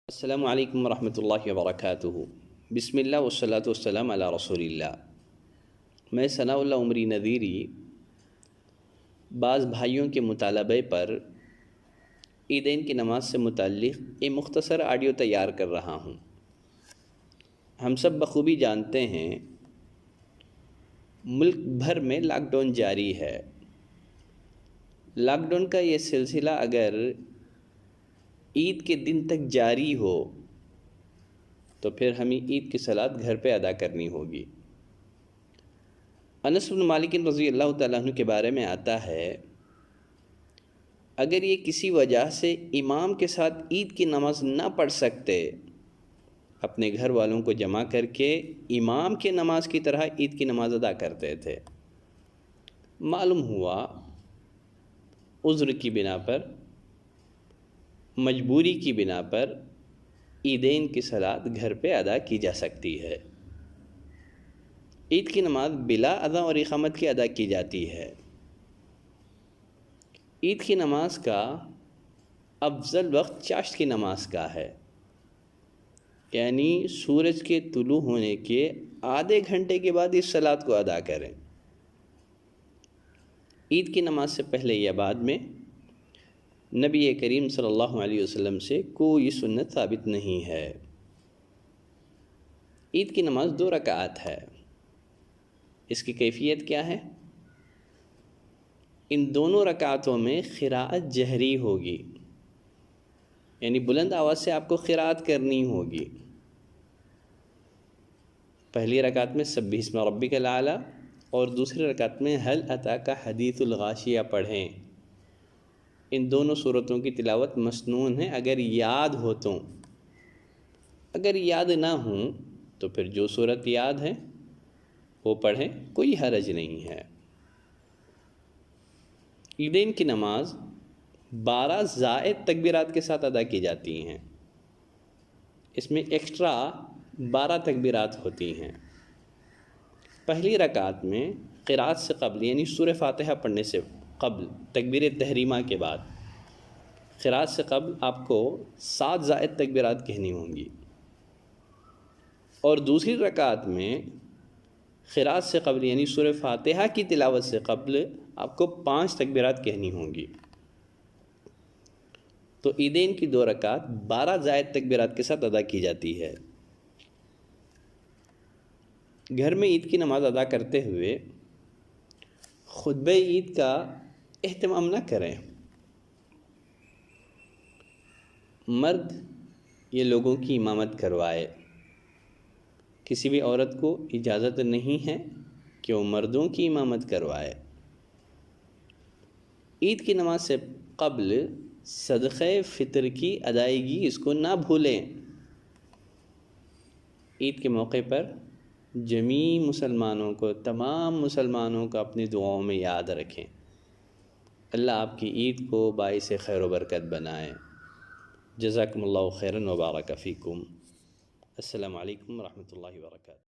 السلام علیکم ورحمۃ اللہ وبرکاتہ۔ بسم اللہ والصلاۃ والسلام علی رسول اللہ۔ میں ثناء اللہ عمری نذیری بعض بھائیوں کے مطالبے پر عیدین کی نماز سے متعلق ایک مختصر آڈیو تیار کر رہا ہوں۔ ہم سب بخوبی جانتے ہیں ملک بھر میں لاک ڈاؤن جاری ہے۔ لاک ڈاؤن کا یہ سلسلہ اگر عید کے دن تک جاری ہو تو پھر ہمیں عید کی صلاۃ گھر پہ ادا کرنی ہوگی۔ انس بن مالک رضی اللہ تعالیٰ عنہ کے بارے میں آتا ہے، اگر یہ کسی وجہ سے امام کے ساتھ عید کی نماز نہ پڑھ سکتے، اپنے گھر والوں کو جمع کر کے امام کی نماز کی طرح عید کی نماز ادا کرتے تھے۔ معلوم ہوا عذر کی بنا پر، مجبوری کی بنا پر عیدین کی صلاۃ گھر پہ ادا کی جا سکتی ہے۔ عید کی نماز بلا اذان اور اقامت کی ادا کی جاتی ہے۔ عید کی نماز کا افضل وقت چاشت کی نماز کا ہے، یعنی سورج کے طلوع ہونے کے آدھے گھنٹے کے بعد اس صلاۃ کو ادا کریں۔ عید کی نماز سے پہلے یا بعد میں نبی کریم صلی اللہ علیہ وسلم سے کوئی سنت ثابت نہیں ہے۔ عید کی نماز 2 رکعات ہے۔ اس کی کیفیت کیا ہے؟ ان دونوں رکعتوں میں قراءت جہری ہوگی، یعنی بلند آواز سے آپ کو قراءت کرنی ہوگی۔ پہلی رکعت میں سبح اسم ربک الاعلی اور دوسری رکعت میں هل اتاک حدیث الغاشیہ پڑھیں۔ ان دونوں صورتوں کی تلاوت مسنون ہے اگر یاد ہو تو۔ اگر یاد نہ ہوں تو پھر جو صورت یاد ہے وہ پڑھیں، کوئی حرج نہیں ہے۔ عیدین کی نماز 12 زائد تکبیرات کے ساتھ ادا کی جاتی ہیں۔ اس میں ایکسٹرا 12 تکبیرات ہوتی ہیں۔ پہلی رکعت میں قراءت سے قبل، یعنی سورہ فاتحہ پڑھنے سے قبل، تکبیر تحریمہ کے بعد قراءت سے قبل آپ کو 7 زائد تکبیرات کہنی ہوں گی، اور دوسری رکعت میں قراءت سے قبل، یعنی سورہ فاتحہ کی تلاوت سے قبل آپ کو 5 تکبیرات کہنی ہوں گی۔ تو عیدین کی 2 رکعت 12 زائد تکبیرات کے ساتھ ادا کی جاتی ہے۔ گھر میں عید کی نماز ادا کرتے ہوئے خطبہ عید کا اہتمام نہ کریں۔ مرد یہ لوگوں کی امامت کروائے۔ کسی بھی عورت کو اجازت نہیں ہے کہ وہ مردوں کی امامت کروائے۔ عید کی نماز سے قبل صدقہ فطر کی ادائیگی اس کو نہ بھولیں۔ عید کے موقع پر جمیع مسلمانوں کو، تمام مسلمانوں کو اپنی دعاؤں میں یاد رکھیں۔ اللہ آپ کی عید کو باعث خیر و برکت بنائے۔ جزاکم اللہ خیرا و بارک فیکم۔ السلام علیکم ورحمۃ اللہ وبرکاتہ۔